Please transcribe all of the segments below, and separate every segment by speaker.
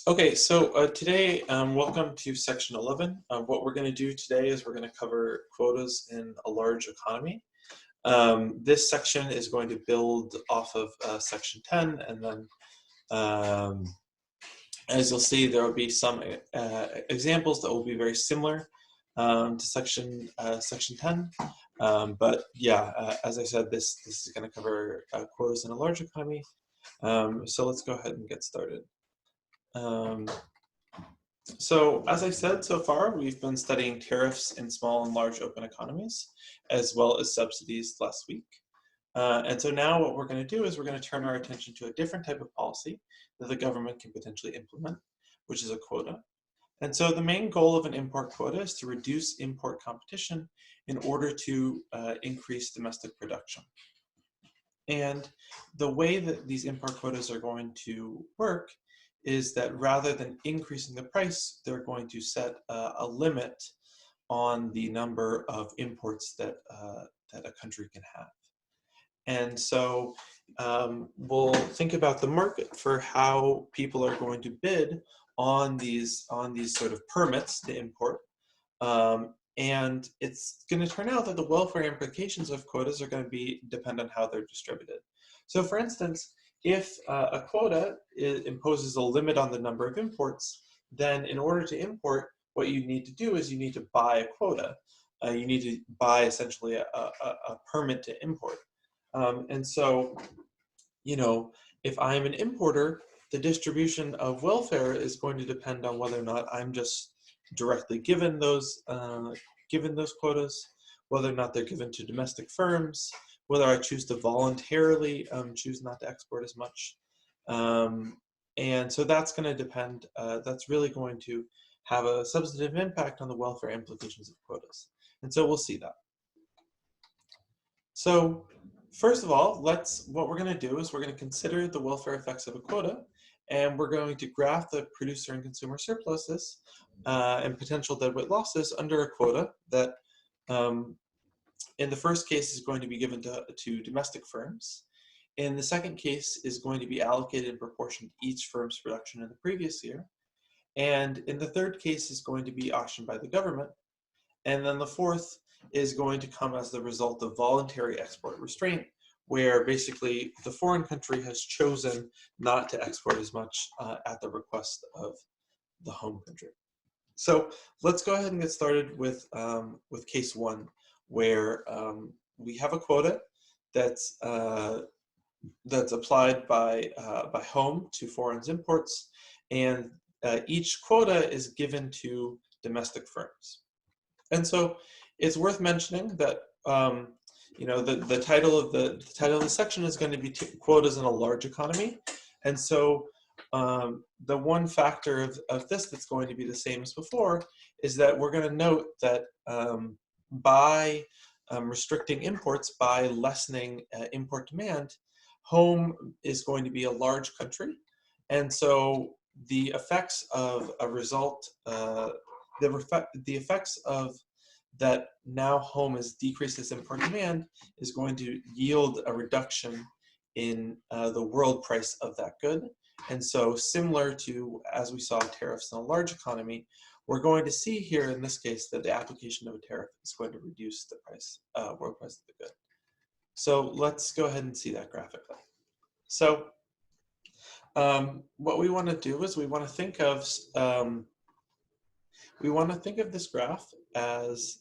Speaker 1: Okay, so today, welcome to section 11. What we're going to do today is we're going to cover quotas in a large economy. This section is going to build off of section 10, and then um, as you'll see, there will be some examples that will be very similar to section 10. But yeah, as I said, this is going to cover quotas in a large economy. So let's go ahead and get started. So as I said, so far, we've been studying tariffs in small and large open economies, as well as subsidies last week. And so now what we're going to do is we're going to turn our attention to a different type of policy that the government can potentially implement, which is a quota. And so the main goal of an import quota is to reduce import competition in order to increase domestic production. And the way that these import quotas are going to work is that rather than increasing the price, they're going to set a limit on the number of imports that a country can have. And so we'll think about the market for how people are going to bid on these sort of permits to import. And it's going to turn out that the welfare implications of quotas are going to depend on how they're distributed. So for instance, if a quota imposes a limit on the number of imports, then in order to import, what you need to do is you need to buy a quota. You need to buy essentially a permit to import. And so, if I'm an importer, the distribution of welfare is going to depend on whether or not I'm just directly given those quotas, whether or not they're given to domestic firms, whether I choose to voluntarily choose not to export as much. And so that's going to depend, that's really going to have a substantive impact on the welfare implications of quotas. And so we'll see that. So first of all, what we're going to do is we're going to consider the welfare effects of a quota, and we're going to graph the producer and consumer surpluses and potential deadweight losses under a quota that in the first case is going to be given to domestic firms. In the second case is going to be allocated in proportion to each firm's production in the previous year. And in the third case is going to be auctioned by the government. And then the fourth is going to come as the result of voluntary export restraint, where basically the foreign country has chosen not to export as much at the request of the home country. So let's go ahead and get started with case one, where we have a quota that's applied by home to foreign imports, and each quota is given to domestic firms. And so it's worth mentioning that the title of the section is going to be quotas in a large economy, and so the one factor of this that's going to be the same as before is that we're going to note that by restricting imports, by lessening import demand, home is going to be a large country, and so the effects of a result. The effects of that now home has decreased its import demand is going to yield a reduction in the world price of that good. And so similar to as we saw tariffs in a large economy, we're going to see here in this case that the application of a tariff is going to reduce the price, world price of the good. So let's go ahead and see that graphically. So what we want to do is we want to think of this graph as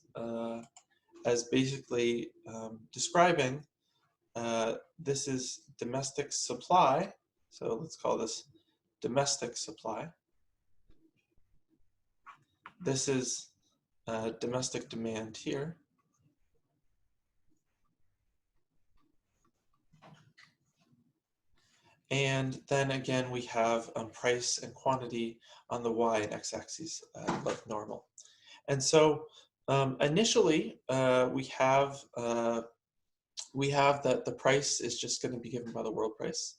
Speaker 1: basically describing this is domestic supply. So let's call this domestic supply. This is domestic demand here. And then again, we have price and quantity on the y and x-axis like normal. And so initially, we have that the price is just going to be given by the world price.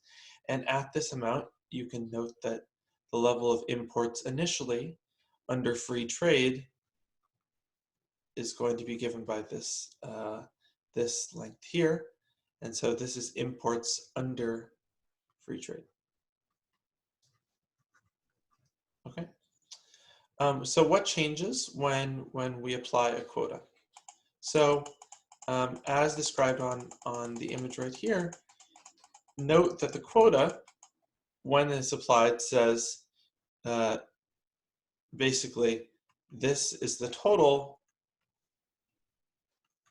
Speaker 1: And at this amount, you can note that the level of imports initially under free trade is going to be given by this, this length here. And so this is imports under free trade. So what changes when we apply a quota? So as described on the image right here, note that the quota, when it's applied, says uh, basically this is the total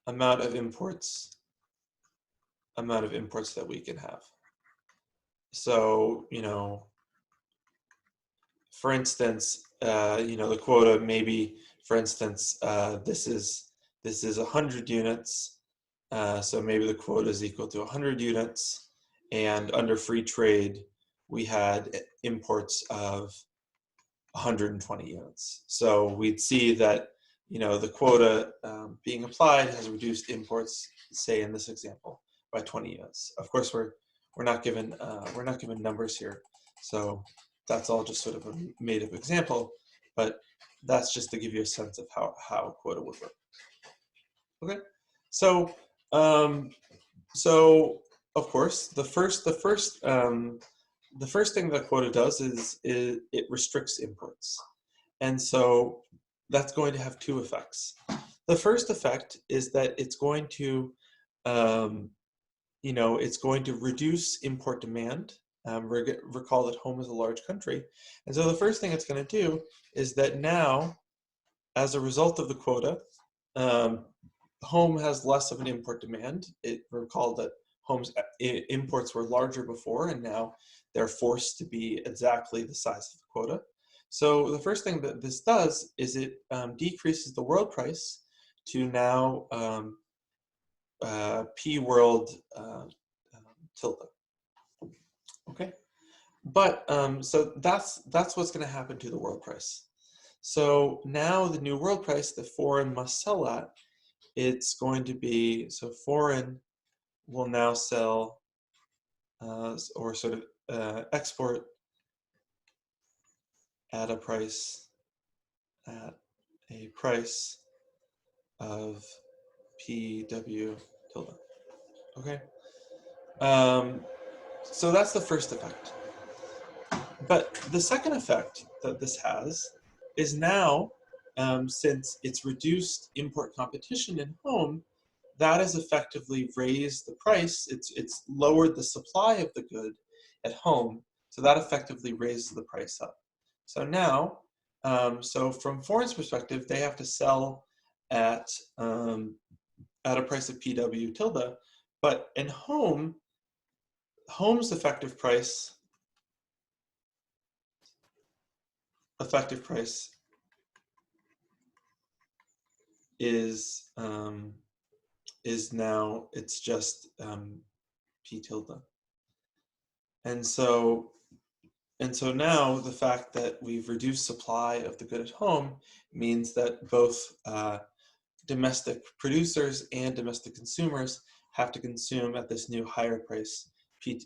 Speaker 1: amount of imports that we can have. So, for instance, the quota maybe, for instance, this is 100 units. So maybe the quota is equal to 100 units, and under free trade, we had imports of 120 units. So we'd see that, the quota being applied has reduced imports, say in this example, by 20 units. Of course, we're not given numbers here, so that's all just sort of a made-up example. But that's just to give you a sense of how a quota would work. Okay, so so of course the first thing that quota does is it restricts imports. And so that's going to have two effects. The first effect is that it's going to, it's going to reduce import demand. Recall that home is a large country. And so the first thing it's going to do is that now, as a result of the quota, home has less of an import demand. Recall that home's imports were larger before, and now they're forced to be exactly the size of the quota. So the first thing that this does is it decreases the world price to now P world tilde. Okay, but so that's what's going to happen to the world price. So now the new world price that foreign must sell at, it's going to be, so foreign will now sell or sort of export at a price of PW tilde. Okay. So that's the first effect. But the second effect that this has is now, since it's reduced import competition in home, that has effectively raised the price. It's lowered the supply of the good at home, so that effectively raises the price up. So now, so from foreign's perspective, they have to sell at a price of PW tilde, but in home's effective price is now, it's just P tilde. And so now the fact that we've reduced supply of the good at home means that both domestic producers and domestic consumers have to consume at this new higher price, P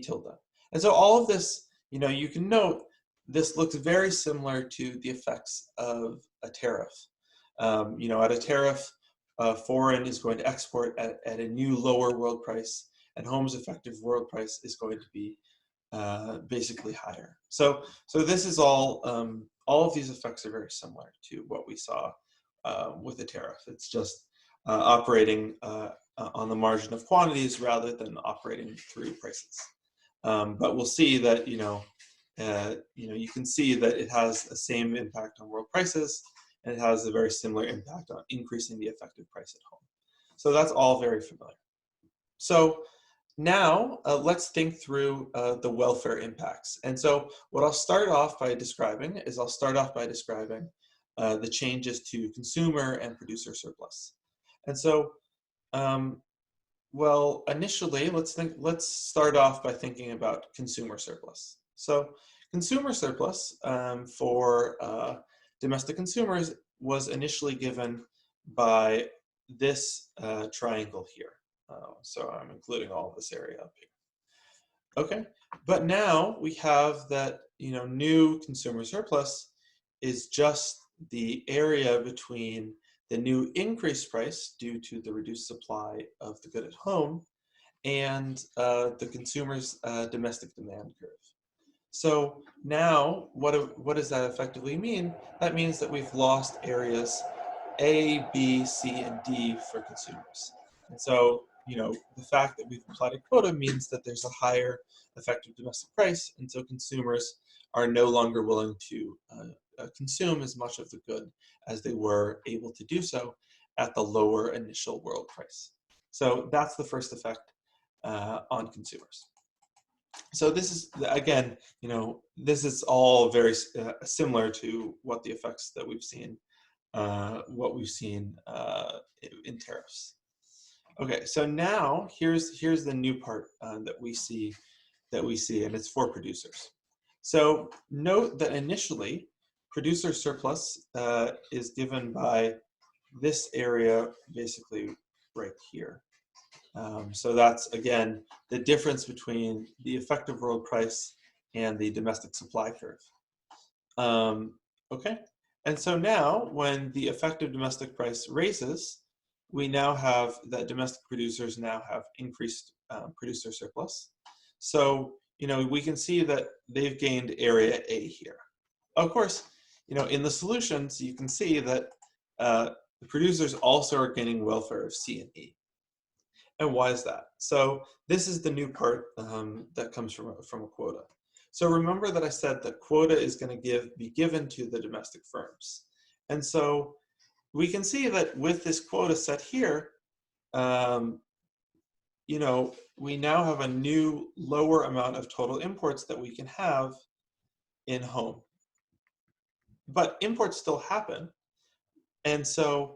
Speaker 1: tilde. And so all of this, you can note this looks very similar to the effects of a tariff. At a tariff, foreign is going to export at a new lower world price, and home's effective world price is going to be basically higher. So this is all of these effects are very similar to what we saw with the tariff. It's just operating on the margin of quantities rather than operating through prices. But we'll see that you can see that it has the same impact on world prices, and it has a very similar impact on increasing the effective price at home. So that's all very familiar. So now let's think through the welfare impacts. And so what I'll start off by describing the changes to consumer and producer surplus. And so, well, initially, let's start off by thinking about consumer surplus. So consumer surplus for domestic consumers was initially given by this triangle here. So I'm including all of this area up here. Okay, but now we have that, new consumer surplus is just the area between the new increased price due to the reduced supply of the good at home and the consumer's domestic demand curve. So now, what does that effectively mean? That means that we've lost areas A, B, C, and D for consumers. And so, the fact that we've applied a quota means that there's a higher effective domestic price, and so consumers are no longer willing to consume as much of the good as they were able to do so at the lower initial world price. So that's the first effect on consumers. So this is, again, this is all very similar to what the effects that we've seen, in tariffs. Okay, so now here's the new part that we see, and it's for producers. So note that initially, producer surplus is given by this area, basically right here. So that's, again, the difference between the effective world price and the domestic supply curve. Okay, and so now when the effective domestic price raises, we now have that domestic producers now have increased producer surplus. So, we can see that they've gained area A here. Of course, in the solutions, you can see that the producers also are gaining welfare of C and E. And why is that? So this is the new part that comes from a quota. So remember that I said that quota is going to be given to the domestic firms. And so we can see that with this quota set here, we now have a new lower amount of total imports that we can have in home. But imports still happen. And so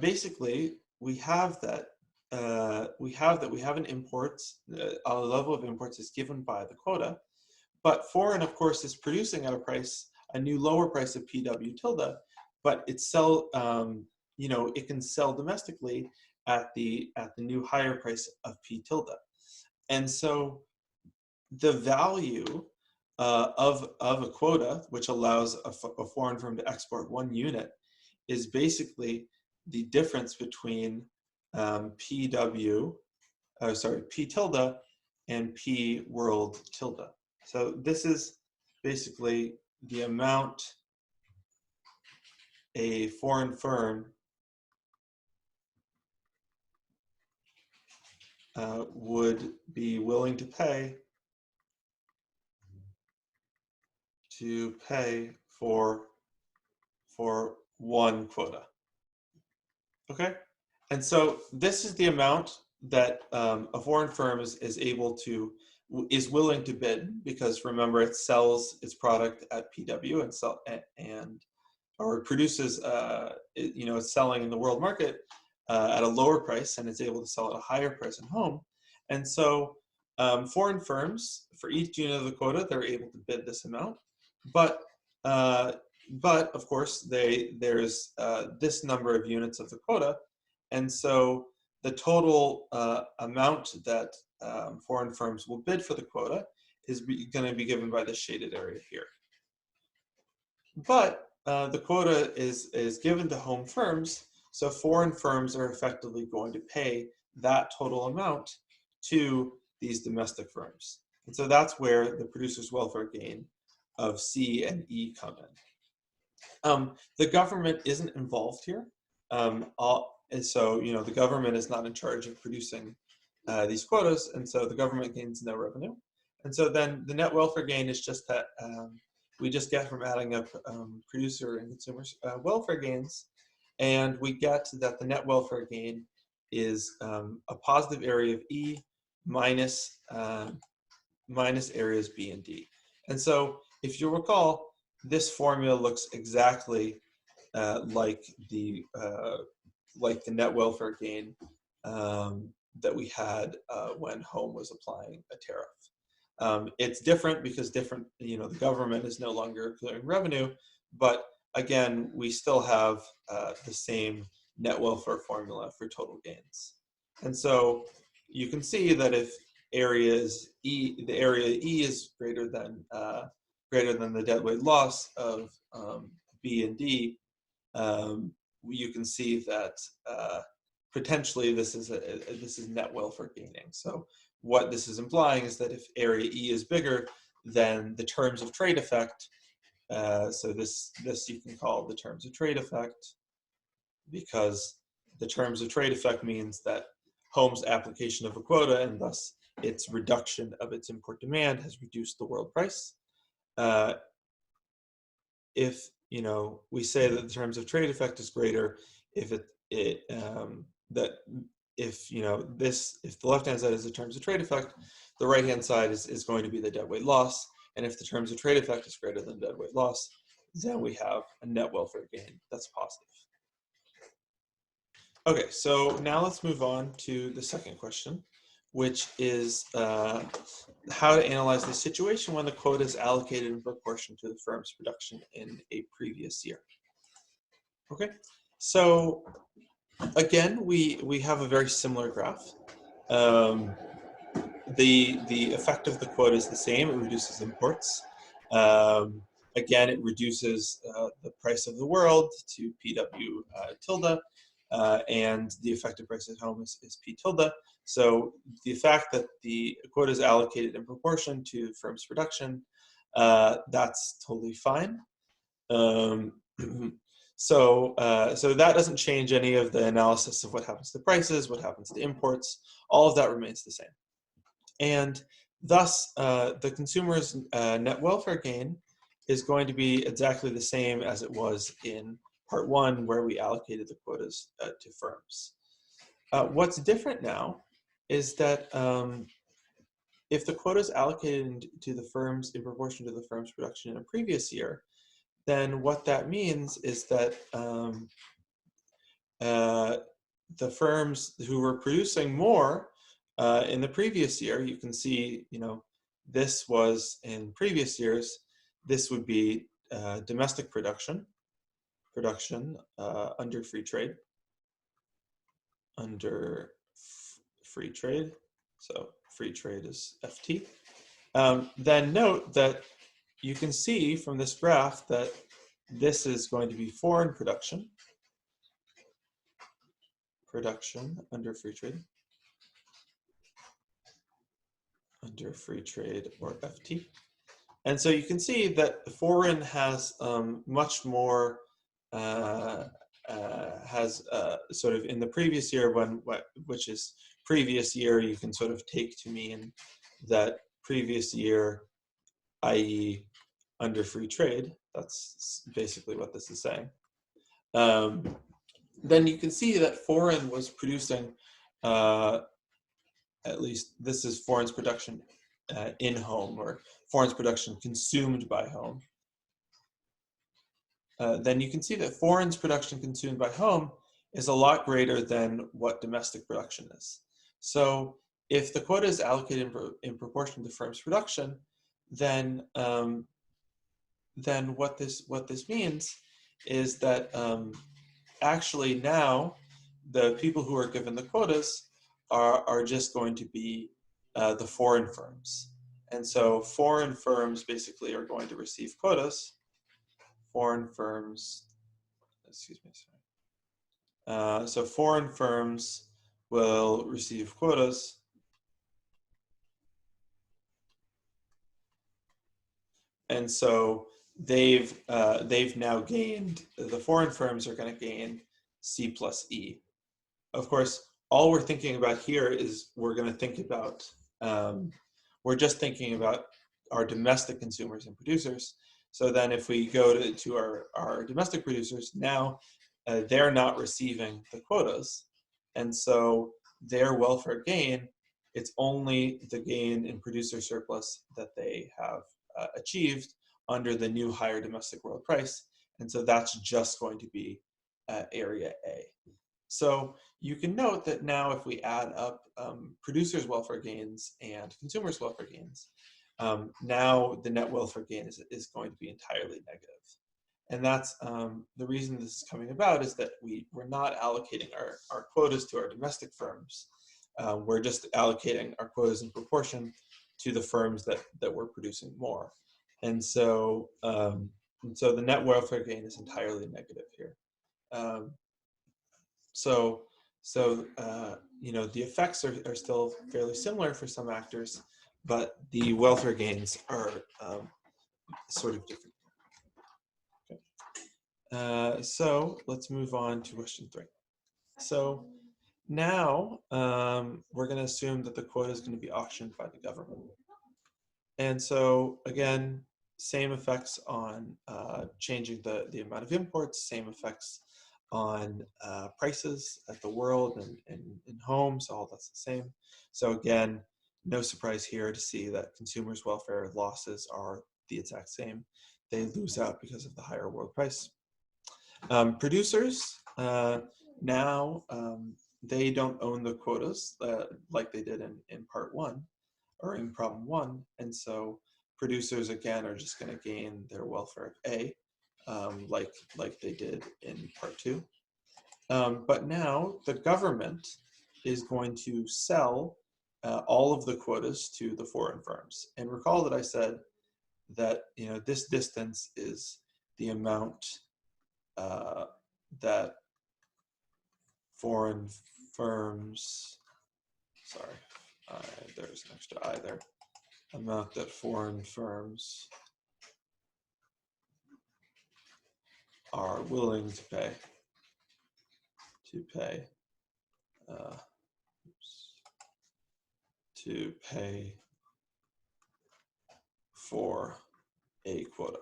Speaker 1: basically we have that we have an imports, a level of imports is given by the quota, but foreign, of course, is producing at a new lower price of PW tilde, but it can sell domestically at the new higher price of P tilde. And so the value of a quota, which allows a foreign firm to export 1 unit, is basically the difference between P tilde and P world tilde. So this is basically the amount a foreign firm would be willing to pay for 1 quota. Okay, and so this is the amount that a foreign firm is willing to bid, because remember, it sells its product at PW or produces, it's selling in the world market at a lower price, and it's able to sell at a higher price in home. And so foreign firms, for each unit of the quota, they're able to bid this amount, but of course, there's this number of units of the quota, and so the total amount that foreign firms will bid for the quota is going to be given by the shaded area here. But the quota is given to home firms, so foreign firms are effectively going to pay that total amount to these domestic firms. And so that's where the producer's welfare gain of C and E come in. The government isn't involved here. And so, the government is not in charge of producing these quotas, and so the government gains no revenue. And so then the net welfare gain is just that we just get from adding up producer and consumers' welfare gains, and we get that the net welfare gain is a positive area of E minus areas B and D. And so if you recall, this formula looks exactly like the net welfare gain that we had when home was applying a tariff. It's different because the government is no longer clearing revenue, but again, we still have the same net welfare formula for total gains. And so you can see that if the area E is greater than the deadweight loss of B and D, you can see that potentially this is net welfare gaining. So what this is implying is that if area E is bigger, then the terms of trade effect, so this you can call the terms of trade effect, because the terms of trade effect means that home's application of a quota and thus its reduction of its import demand has reduced the world price. If we say that the terms of trade effect is greater if that if if the left hand side is the terms of trade effect, the right hand side is going to be the deadweight loss, and if the terms of trade effect is greater than deadweight loss, then we have a net welfare gain that's positive. Okay, so now let's move on to the second question, which is how to analyze the situation when the quota is allocated in proportion to the firm's production in a previous year. Okay, so again, we have a very similar graph. The effect of the quota is the same. It reduces imports. Again, it reduces the price of the world to PW tilde, and the effective price at home is P tilde. So the fact that the quota is allocated in proportion to the firm's production, that's totally fine. So that doesn't change any of the analysis of what happens to prices, what happens to imports. All of that remains the same. And thus, the consumer's net welfare gain is going to be exactly the same as it was in part one, where we allocated the quotas to firms. What's different now is that if the quota is allocated to the firms in proportion to the firm's production in a previous year, then what that means is that the firms who were producing more in the previous year, you can see, this was in previous years, this would be domestic production under free trade, so free trade is FT. Then note that you can see from this graph that this is going to be foreign production under free trade, or FT. And so you can see that foreign has much more, has sort of in the previous year, which is previous year, you can sort of take to mean that previous year, i.e. under free trade. That's basically what this is saying. Then you can see that foreign was producing, at least this is foreign's production in home, or foreign's production consumed by home. Then you can see that foreign's production consumed by home is a lot greater than what domestic production is. So if the quota is allocated in proportion to the firm's production, then what this means is that actually now the people who are given the quotas are just going to be the foreign firms. And so foreign firms basically are going to receive quotas. Foreign firms, so foreign firms will receive quotas. And so they've now gained, the foreign firms are going to gain C plus E. Of course, all we're thinking about here is we're going to think about, we're just thinking about our domestic consumers and producers. So then if we go to our domestic producers, now they're not receiving the quotas. And so their welfare gain, it's only the gain in producer surplus that they have achieved under the new higher domestic world price. And so that's just going to be area A. So you can note that now if we add up producers' welfare gains and consumers' welfare gains, now the net welfare gain is going to be entirely negative. And that's the reason this is coming about, is that we're not allocating our quotas to our domestic firms. We're just allocating our quotas in proportion to the firms that were producing more. And so the net welfare gain is entirely negative here. The effects are still fairly similar for some actors, but the welfare gains are sort of different. Okay. So let's move on to question 3. So now we're going to assume that the quota is going to be auctioned by the government. And so again, same effects on changing the amount of imports, same effects on prices at the world and in homes, all that's the same. So again, no surprise here to see that consumers' welfare losses are the exact same. They lose out because of the higher world price. Producers, now they don't own the quotas like they did in part 1 or in problem 1, and so producers again are just going to gain their welfare of A, like they did in part 2. But now the government is going to sell all of the quotas to the foreign firms. And recall that I said that this distance is the amount that foreign firms, sorry, there's an extra I there, amount that foreign firms are willing to pay for a quota.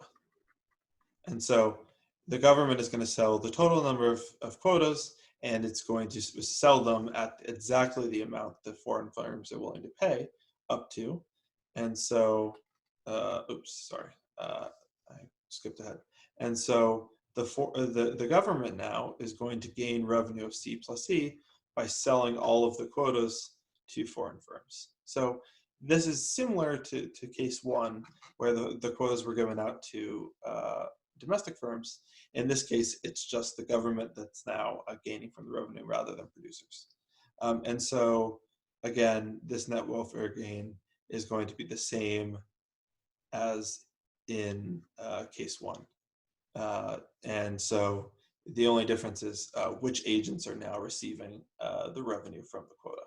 Speaker 1: And so the government is going to sell the total number of quotas, and it's going to sell them at exactly the amount that foreign firms are willing to pay up to. And so, I skipped ahead. And so the government now is going to gain revenue of C plus E by selling all of the quotas to foreign firms. So this is similar to case 1, where the quotas were given out to domestic firms. In this case, it's just the government that's now gaining from the revenue rather than producers. And so, again, this net welfare gain is going to be the same as in case 1. And so the only difference is which agents are now receiving the revenue from the quota.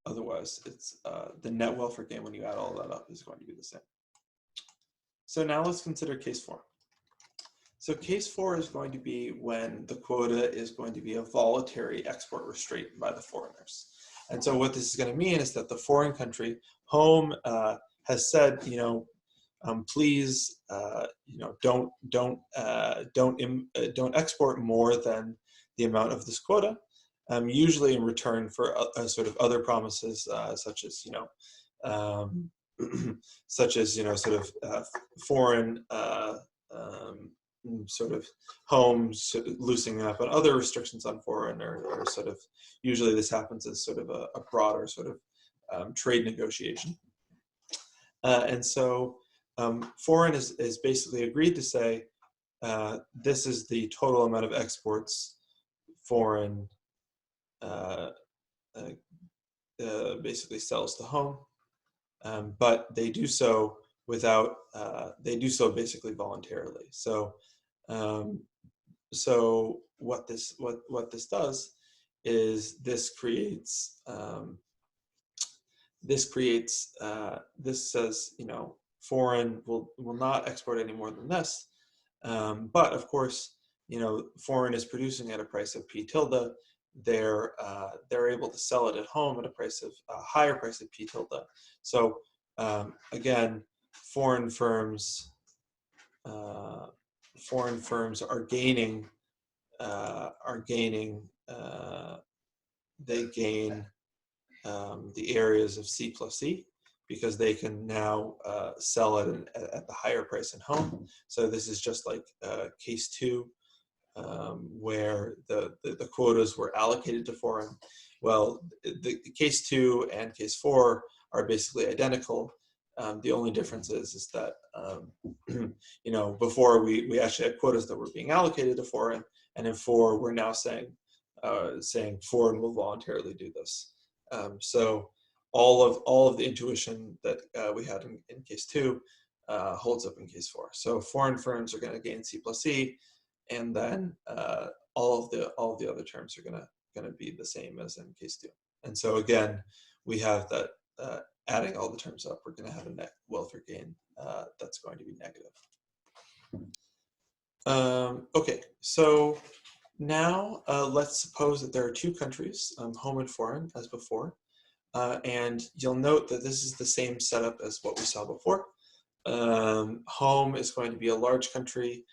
Speaker 1: Otherwise, it's the net welfare gain when you add all that up is going to be the same. So now let's consider case 4. So case 4 is going to be when the quota is going to be a voluntary export restraint by the foreigners. And so what this is going to mean is that the foreign country, home, has said, please, don't export more than the amount of this quota. Usually in return for sort of other promises, such as foreign sort of homes loosening up, and other restrictions on foreign, or sort of usually this happens as sort of a broader sort of trade negotiation. And so foreign is basically agreed to say this is the total amount of exports foreign basically sells to home, but they do so without, they do so basically voluntarily. So what this does is this says foreign will not export any more than this, but of course foreign is producing at a price of P tilde. They're able to sell it at home at a price of a higher price of P tilde. So again, foreign firms are gaining. They gain the areas of C plus E because they can now sell it at the higher price in home. So this is just like case 2. Where the quotas were allocated to foreign. Well, the case 2 and case 4 are basically identical. The only difference is that before we actually had quotas that were being allocated to foreign, and in 4 we're now saying foreign will voluntarily do this. So all of the intuition that we had in case 2 holds up in case 4. So foreign firms are going to gain C plus E. And then all of the other terms are gonna be the same as in case 2. And so again, we have that adding all the terms up, we're going to have a net welfare gain that's going to be negative. Okay, so now let's suppose that there are two countries, home and foreign, as before. And you'll note that this is the same setup as what we saw before. Home is going to be a large country.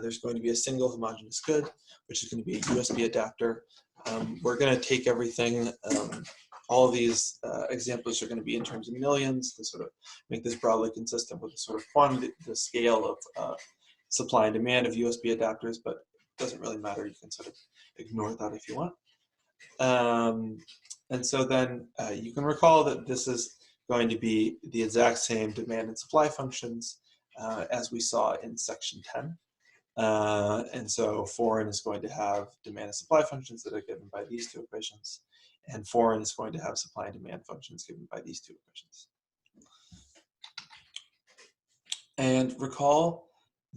Speaker 1: There's going to be a single homogeneous good, which is going to be a USB adapter. We're going to take everything, all of these examples are going to be in terms of millions to sort of make this broadly consistent with the sort of quantity, the scale of supply and demand of USB adapters, but it doesn't really matter. You can sort of ignore that if you want. And so then you can recall that this is going to be the exact same demand and supply functions as we saw in section 10. And so foreign is going to have demand and supply functions that are given by these two equations, and foreign is going to have supply and demand functions given by these two equations. And recall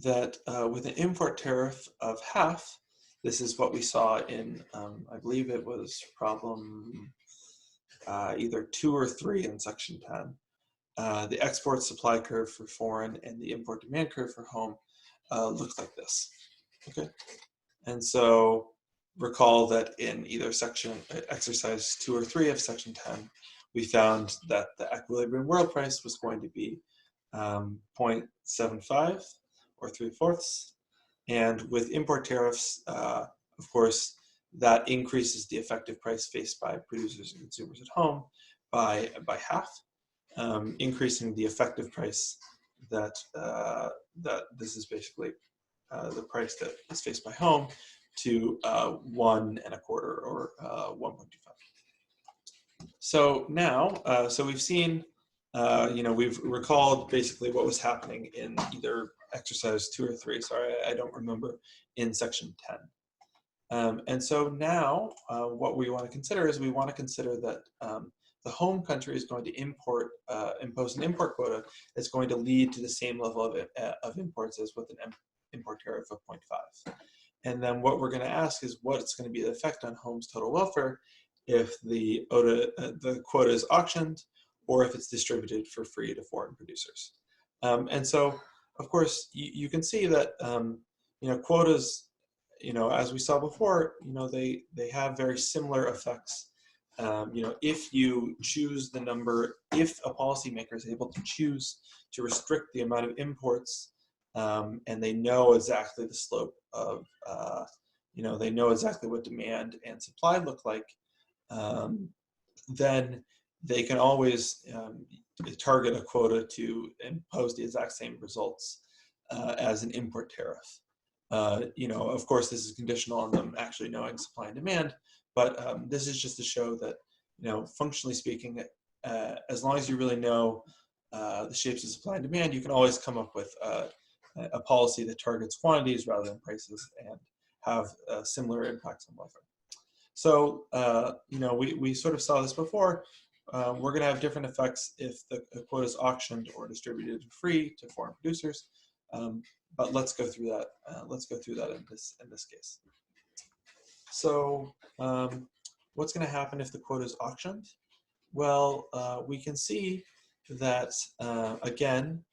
Speaker 1: that with an import tariff of half, this is what we saw in, I believe it was problem either 2 or 3 in section 10. The export supply curve for foreign and the import demand curve for home looks like this. Okay, and so recall that in either section, exercise 2 or 3 of section 10, we found that the equilibrium world price was going to be 0.75 or 3/4. And with import tariffs, of course, that increases the effective price faced by producers and consumers at home by half, increasing the effective price that this is basically the price that is faced by home to 1 1/4 or 1.25. So now, so we've seen, we've recalled basically what was happening in either exercise 2 or 3. Sorry, I don't remember, in section 10. And so now what we want to consider is we want to consider that the home country is going to impose an import quota that's going to lead to the same level of imports as with an import tariff of 0.5. And then what we're going to ask is what's going to be the effect on home's total welfare if the quota is auctioned or if it's distributed for free to foreign producers. And so, of course, you can see that quotas, as we saw before, they have very similar effects. If you choose the number, if a policymaker is able to choose to restrict the amount of imports, and they know exactly the slope of, they know exactly what demand and supply look like, then they can always target a quota to impose the exact same results as an import tariff. Of course, this is conditional on them actually knowing supply and demand, but this is just to show that, functionally speaking, as long as you really know the shapes of supply and demand, you can always come up with a policy that targets quantities rather than prices and have similar impacts on welfare. So, we sort of saw this before. We're going to have different effects if the quota is auctioned or distributed free to foreign producers. But let's go through that. Let's go through that in this case. So, what's going to happen if the quota is auctioned? Well, we can see that again,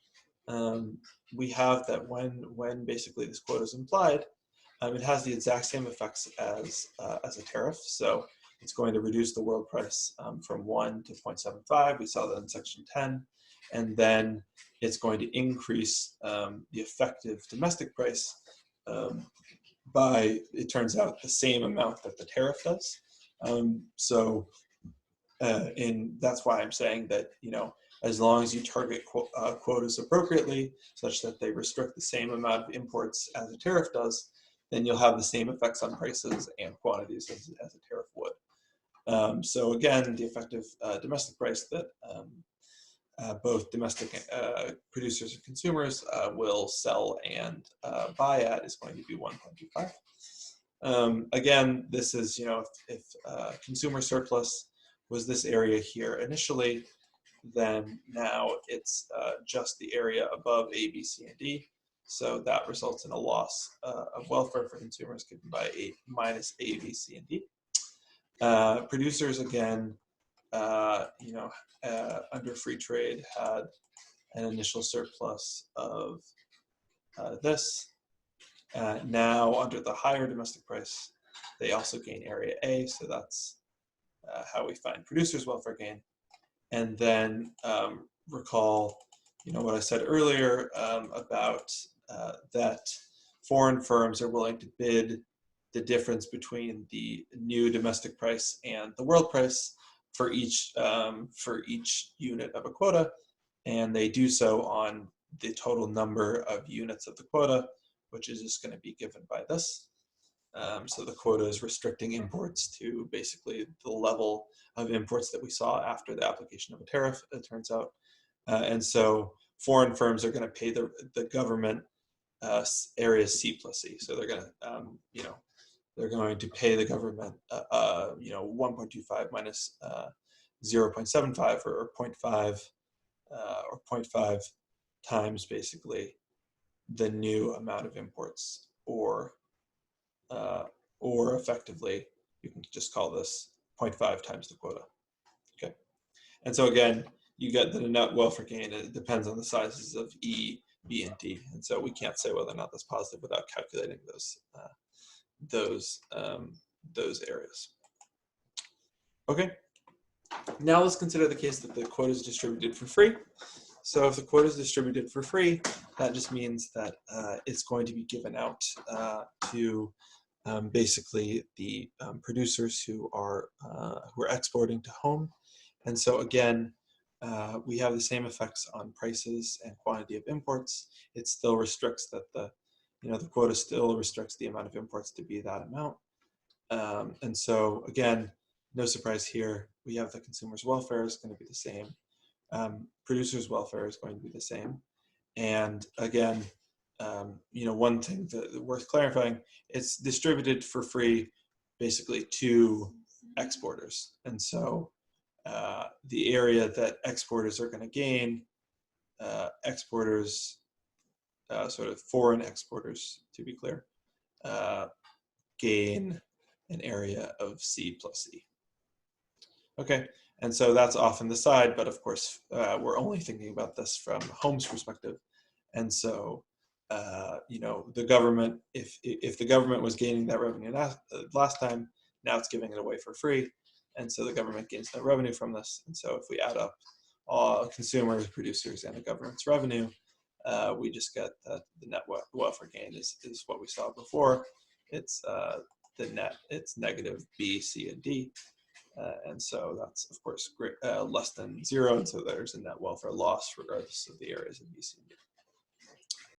Speaker 1: we have that when basically this quota is implied, it has the exact same effects as a tariff. So it's going to reduce the world price from 1 to 0.75. We saw that in section 10. And then it's going to increase the effective domestic price by, it turns out, the same amount that the tariff does. And that's why I'm saying that, as long as you target quotas appropriately, such that they restrict the same amount of imports as a tariff does, then you'll have the same effects on prices and quantities as a tariff would. So again, the effective domestic price that both domestic producers and consumers will sell and buy at is going to be 1.25. Again, this is, if consumer surplus was this area here initially, then now it's just the area above A, B, C, and D. So that results in a loss of welfare for consumers given by minus A, B, C, and D. Producers, again, under free trade had an initial surplus of this. Now under the higher domestic price, they also gain area A, so that's how we find producers' welfare gain. And then recall, what I said earlier about that foreign firms are willing to bid the difference between the new domestic price and the world price for each unit of a quota, and they do so on the total number of units of the quota, which is just going to be given by this. So the quota is restricting imports to basically the level of imports that we saw after the application of a tariff, it turns out. And so foreign firms are going to pay the government areas C plus C. So they're going to, they're going to pay the government, 1.25 minus 0.75 or 0.5 times basically the new amount of imports, or effectively, you can just call this 0.5 times the quota. Okay, and so again, you get the net welfare gain. It depends on the sizes of E, B, and D, and so we can't say whether or not that's positive without calculating those areas. Okay, now let's consider the case that the quota is distributed for free. So if the quota is distributed for free, that just means that it's going to be given out to basically the producers who are exporting to home. And so again, we have the same effects on prices and quantity of imports. It still restricts that the quota still restricts the amount of imports to be that amount. And so again, no surprise here. We have the consumer's welfare is going to be the same. Producer's welfare is going to be the same. And again, one thing that worth clarifying, it's distributed for free basically to exporters. And so the area that exporters are going to gain, sort of foreign exporters, to be clear, gain an area of C plus E. Okay, and so that's off on the side, but of course, we're only thinking about this from home's perspective. And so, the government, if the government was gaining that revenue last time, now it's giving it away for free. And so the government gains that revenue from this. And so if we add up all consumers, producers, and the government's revenue, we just get that the net welfare gain is what we saw before. It's the net, it's negative B, C, and D. And so that's, of course, less than 0. And so there's a net welfare loss regardless of the areas of B, C, and D.